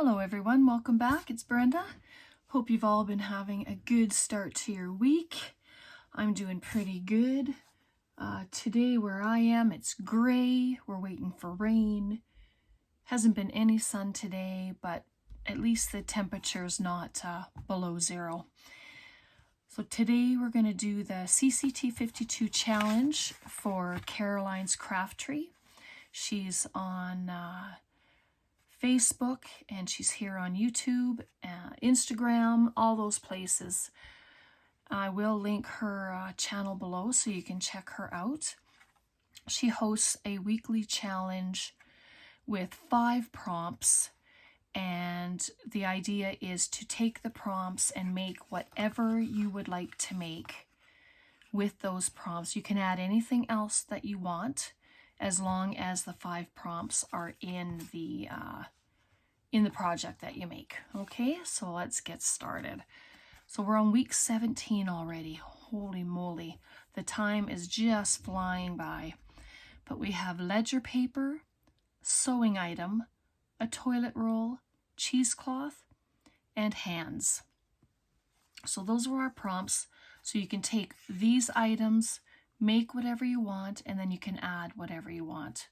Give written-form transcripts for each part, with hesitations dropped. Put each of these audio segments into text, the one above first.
Hello everyone, welcome back. It's Brenda. Hope you've all been having a good start to your week. I'm doing pretty good. Today where I am, it's gray. We're waiting for rain. Hasn't been any sun today, but at least the temperature's not below zero. So today we're going to do the CCT52 challenge for Caroline's Craft Tree. She's on Facebook, and she's here on YouTube, Instagram, all those places. I will link her channel below so you can check her out. She hosts a weekly challenge with 5 prompts, and the idea is to take the prompts and make whatever you would like to make with those prompts. You can add anything else that you want, as long as the 5 prompts are in the project that you make. Okay, so let's get started. So we're on week 17 already. Holy moly, the time is just flying by. But we have ledger paper, sewing item, a toilet roll, cheesecloth, and hands. So those were our prompts. So you can take these items, make whatever you want, and then you can add whatever you want.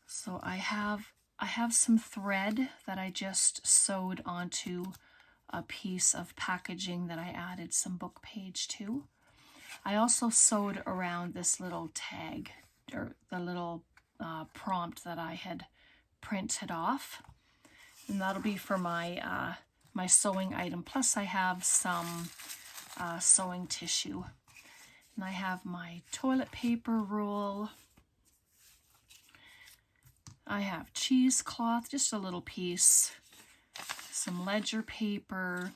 So I have some thread that I just sewed onto a piece of packaging that I added some book page to. I also sewed around this little tag, or the little prompt that I had printed off, and that'll be for my my sewing item. Plus I have some sewing tissue. And I have my toilet paper roll. I have cheesecloth, just a little piece, some ledger paper,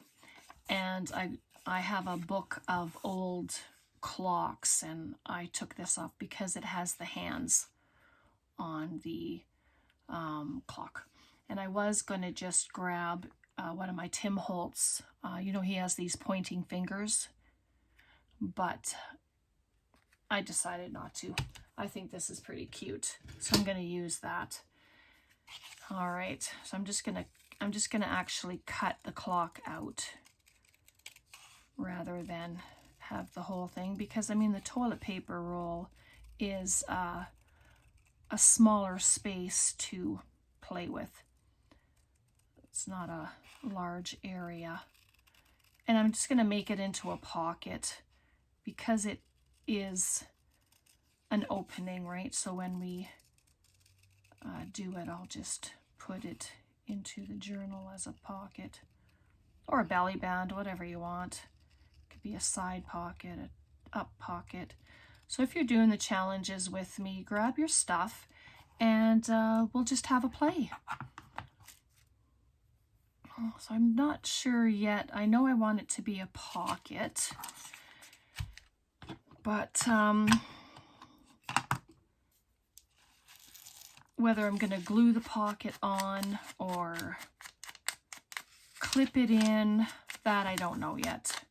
and I have a book of old clocks, and I took this off because it has the hands on the clock. And I was going to just grab one of my Tim Holtz. You know, he has these pointing fingers, but I decided not to. I think this is pretty cute, so I'm going to use that. All right, so I'm just gonna actually cut the clock out rather than have the whole thing, because I mean the toilet paper roll is a smaller space to play with. It's not a large area, and I'm just gonna make it into a pocket because it is an opening, right? So when we do it, I'll just put it into the journal as a pocket, or a belly band, whatever you want. It could be a side pocket, an up pocket. So if you're doing the challenges with me, grab your stuff and we'll just have a play. So I'm not sure yet. I know I want it to be a pocket, but whether I'm going to glue the pocket on or clip it in, that I don't know yet.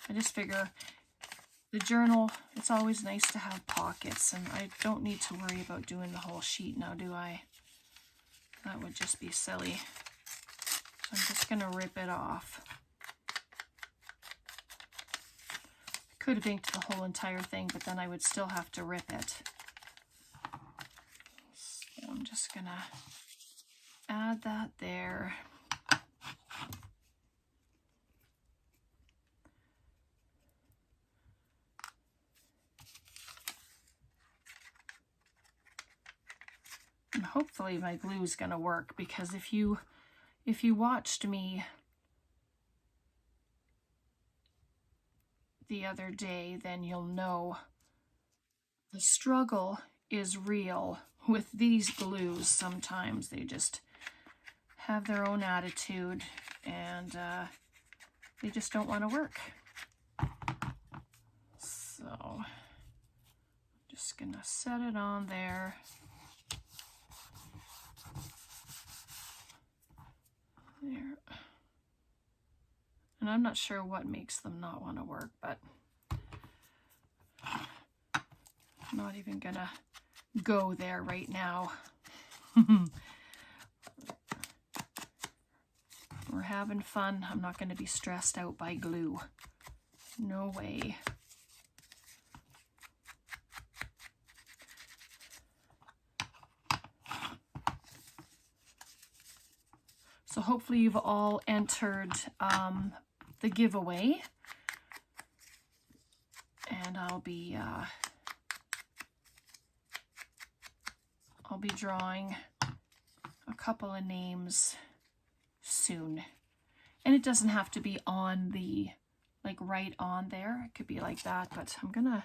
I just figure the journal, it's always nice to have pockets, and I don't need to worry about doing the whole sheet now, do I? That would just be silly. So I'm just going to rip it off. I could have inked the whole entire thing, but then I would still have to rip it. I'm just gonna add that there. And hopefully my glue is gonna work, because if you watched me the other day, then you'll know the struggle is real with these glues. Sometimes they just have their own attitude, and they just don't want to work. So just gonna set it on there. There. And I'm not sure what makes them not want to work, but I'm not even gonna go there right now. having fun. I'm not going to be stressed out by glue. No way. So hopefully you've all entered the giveaway. And I'll be drawing a couple of names soon. And it doesn't have to be on the, like right on there. It could be like that, but I'm gonna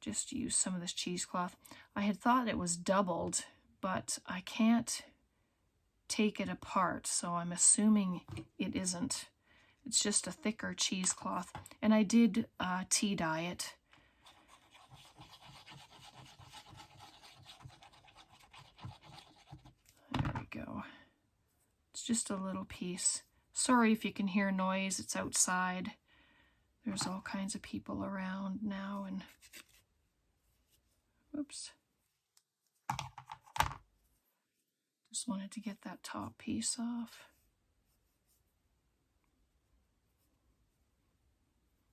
just use some of this cheesecloth. I had thought it was doubled, but I can't take it apart, so I'm assuming it isn't. It's just a thicker cheesecloth. And I did tea dye it. There we go. It's just a little piece. Sorry if you can hear noise, it's outside. There's all kinds of people around now, and whoops. Just wanted to get that top piece off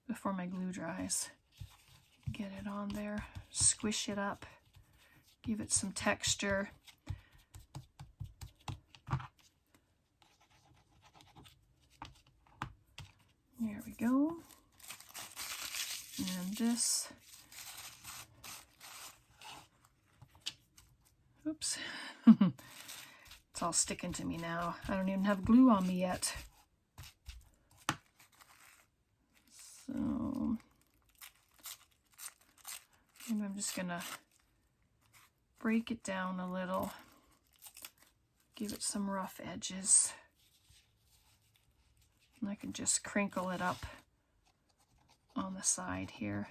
before my glue dries. Get it on there, squish it up, give it some texture. There we go. And this, oops, it's all sticking to me now. I don't even have glue on me yet. So maybe I'm just gonna break it down a little, give it some rough edges. And I can just crinkle it up on the side here.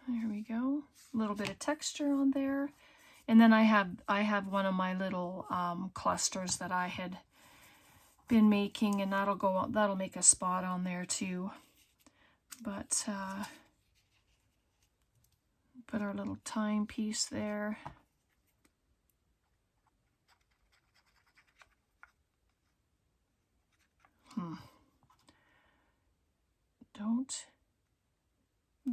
There we go. A little bit of texture on there. And then I have one of my little clusters that I had been making, and that'll make a spot on there too. But put our little timepiece there. Don't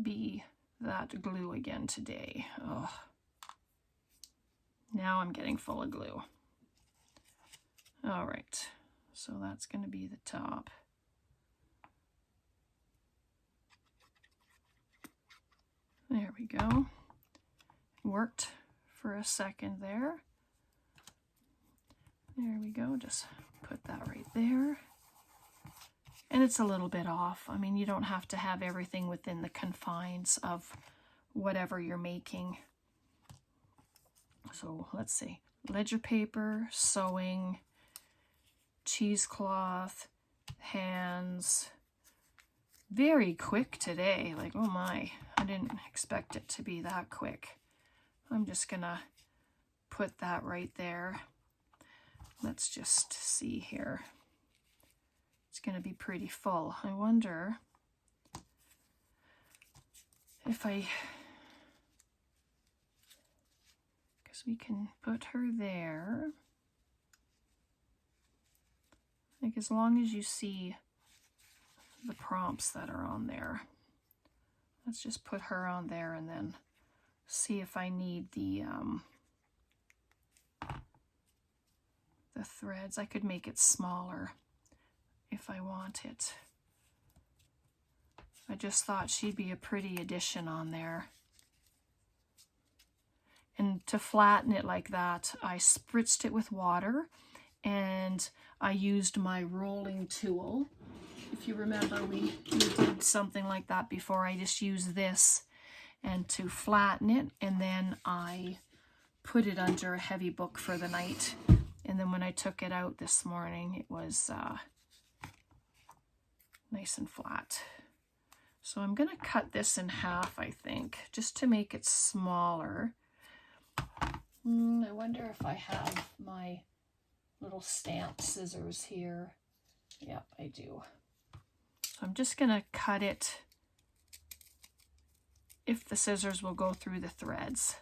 be that glue again today. Ugh. Now I'm getting full of glue. All right, so that's going to be the top. There we go. Worked for a second there. There we go, just put that right there. And it's a little bit off. I mean, you don't have to have everything within the confines of whatever you're making. So let's see, ledger paper, sewing, cheesecloth, hands. Very quick today, like, oh my, I didn't expect it to be that quick. I'm just gonna put that right there. Let's just see here. It's gonna be pretty full. I wonder if because we can put her there. Like, as long as you see the prompts that are on there. Let's just put her on there and then see if I need the threads. I could make it smaller if I want it. I just thought she'd be a pretty addition on there. And to flatten it like that, I spritzed it with water and I used my rolling tool. If you remember, we did something like that before. I just used this and to flatten it, and then I put it under a heavy book for the night. And then when I took it out this morning, it was nice and flat. So I'm gonna cut this in half, I think, just to make it smaller. I wonder if I have my little stamp scissors here. Yep, I do. So I'm just gonna cut it if the scissors will go through the threads.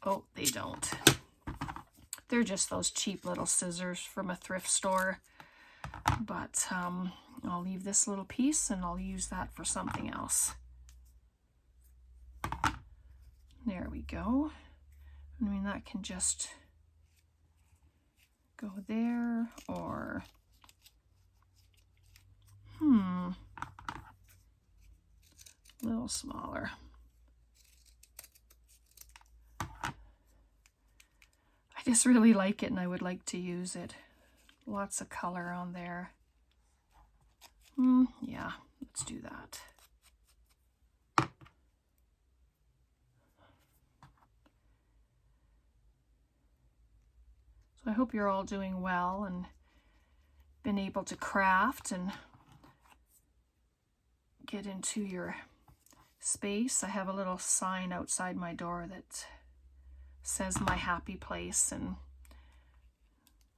Oh, they don't. They're just those cheap little scissors from a thrift store. But I'll leave this little piece and I'll use that for something else. There we go. I mean, that can just go there, or a little smaller. I just really like it and I would like to use it. Lots of color on there. Yeah, let's do that. So I hope you're all doing well and been able to craft and get into your space. I have a little sign outside my door that says my happy place, and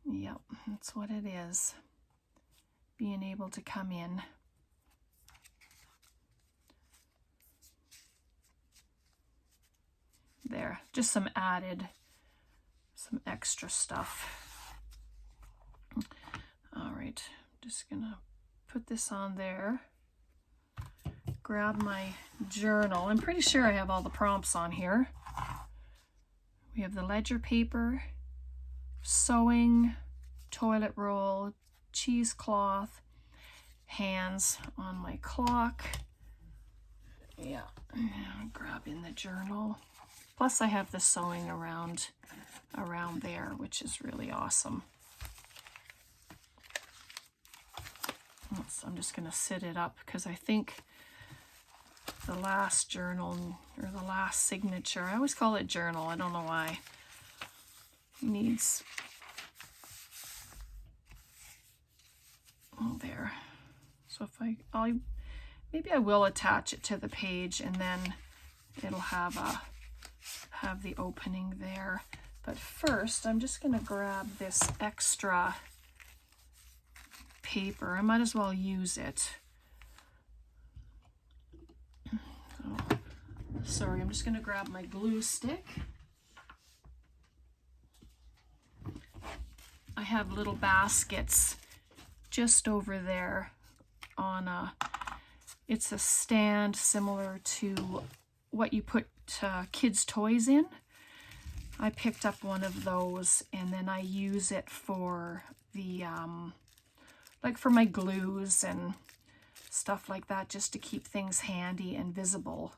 yep, that's what it is. Being able to come in. There, just some extra stuff. All right, just gonna put this on there. Grab my journal. I'm pretty sure I have all the prompts on here. We have the ledger paper, sewing, toilet roll, cheesecloth, hands on my clock. Yeah, grab in the journal. Plus I have the sewing around there, which is really awesome. So I'm just going to sit it up because I think the last journal, or the last signature, I always call it journal, I don't know why, needs, oh, there. So if maybe I will attach it to the page and then it'll have the opening there. But first, I'm just going to grab this extra paper. I might as well use it. So, sorry, I'm just going to grab my glue stick. I have little baskets just over there on it's a stand similar to what you put kids' toys in. I picked up one of those and then I use it for the like for my glues and stuff like that, just to keep things handy and visible.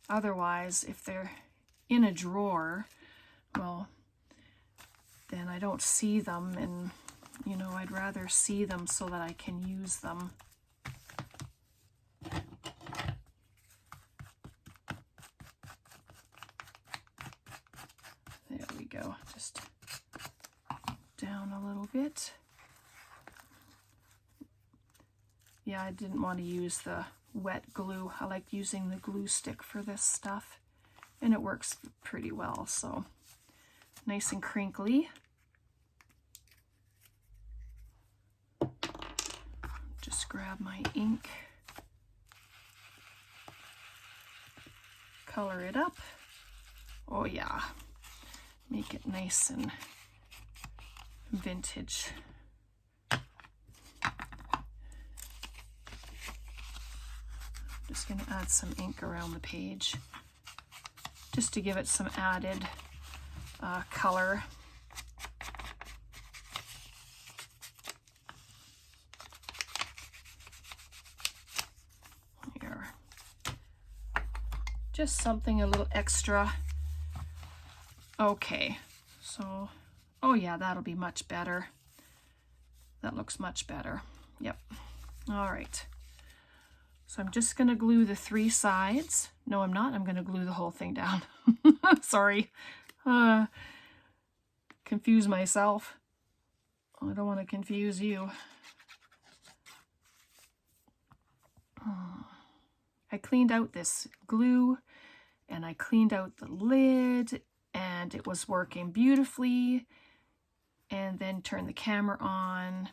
Otherwise, if they're in a drawer, well, then I don't see them, and you know, I'd rather see them so that I can use them. There we go, just down a little bit. Yeah, I didn't want to use the wet glue. I like using the glue stick for this stuff, and it works pretty well, so nice and crinkly. Just grab my ink, color it up. Oh yeah, make it nice and vintage. Just going to add some ink around the page just to give it some added color. Here. Just something a little extra. Okay, so, oh yeah, that'll be much better. That looks much better. Yep. All right. So I'm just going to glue the 3 sides. No, I'm not. I'm going to glue the whole thing down. Sorry. Confuse myself. I don't want to confuse you. I cleaned out this glue and I cleaned out the lid and it was working beautifully. and then turn the camera on.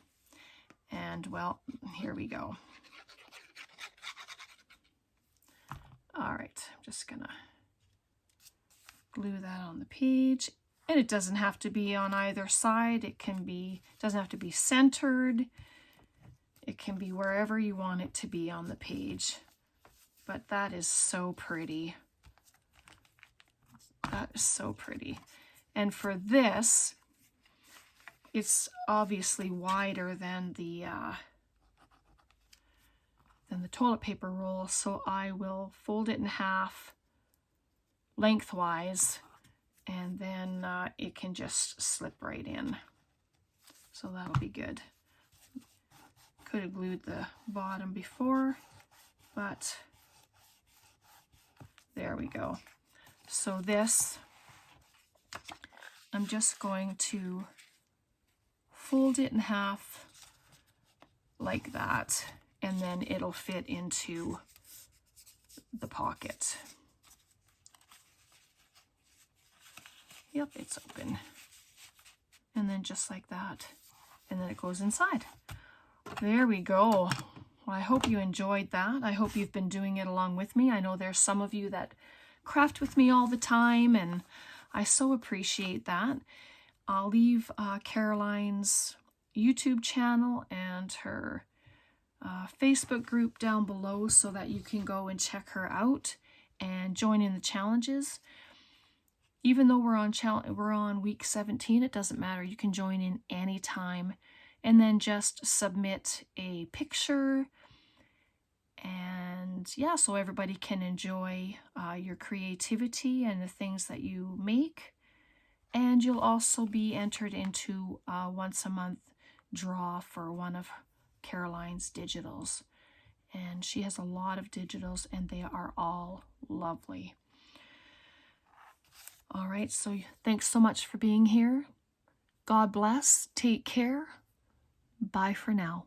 And well, here we go. All right, I'm just gonna glue that on the page. And it doesn't have to be on either side. It doesn't have to be centered. It can be wherever you want it to be on the page. But that is so pretty. That is so pretty. And for this, it's obviously wider than the toilet paper roll, so I will fold it in half lengthwise, and then it can just slip right in. So that'll be good. Could have glued the bottom before, but there we go. So this, I'm just going to fold it in half like that, and then it'll fit into the pocket. Yep, it's open. And then just like that, and then it goes inside. There we go. Well, I hope you enjoyed that. I hope you've been doing it along with me. I know there's some of you that craft with me all the time, and I so appreciate that. I'll leave Caroline's YouTube channel and her Facebook group down below so that you can go and check her out and join in the challenges. Even though we're on week 17, it doesn't matter. You can join in anytime, and then just submit a picture. And yeah, so everybody can enjoy your creativity and the things that you make. And you'll also be entered into a once a month draw for one of Caroline's digitals. And she has a lot of digitals, and they are all lovely. All right, so thanks so much for being here. God bless. Take care. Bye for now.